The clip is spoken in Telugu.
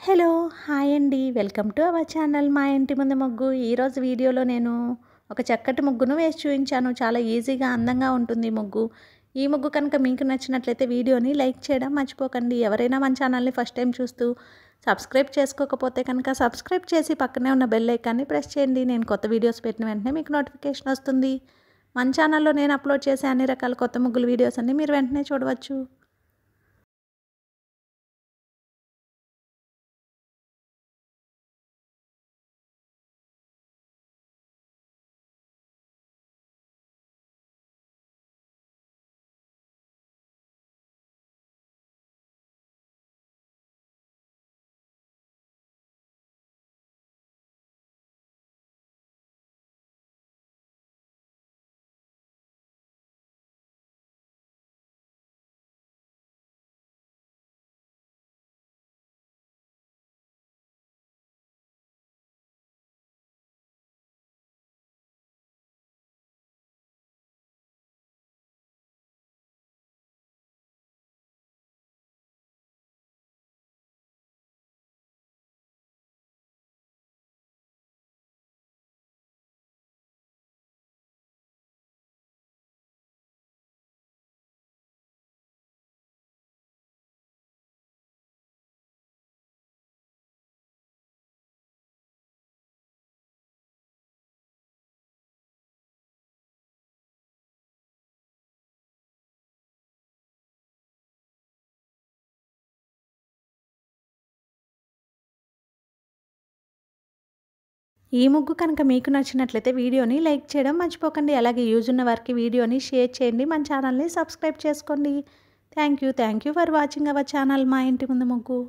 హలో! హాయ్ అండి. వెల్కమ్ టు అవర్ ఛానల్ మా ఇంటి ముందు ముగ్గు. ఈరోజు వీడియోలో నేను ఒక చక్కటి ముగ్గును వేసి చూయించాను. చాలా ఈజీగా, అందంగా ఉంటుంది ఈ ముగ్గు. ఈ ముగ్గు కనుక మీకు నచ్చినట్లయితే వీడియోని లైక్ చేయడం మర్చిపోకండి. ఎవరైనా మన ఛానల్ని ఫస్ట్ టైం చూస్తూ సబ్స్క్రైబ్ చేసుకోకపోతే కనుక సబ్స్క్రైబ్ చేసి పక్కనే ఉన్న బెల్ ఐకాన్ని ప్రెస్ చేయండి. నేను కొత్త వీడియోస్ పెట్టిన వెంటనే మీకు నోటిఫికేషన్ వస్తుంది. మన ఛానల్లో నేను అప్లోడ్ చేసే అన్ని రకాల కొత్త ముగ్గుల వీడియోస్ అన్ని మీరు వెంటనే చూడవచ్చు. ఈ ముగ్గు కనుక మీకు నచ్చినట్లయితే వీడియోని లైక్ చేయడం మర్చిపోకండి. అలాగే యూజ్ ఉన్న వారికి వీడియోని షేర్ చేయండి. మన ఛానల్ని సబ్స్క్రైబ్ చేసుకోండి. Thank you for watching our channel మా ఇంటి ముందు ముగ్గు.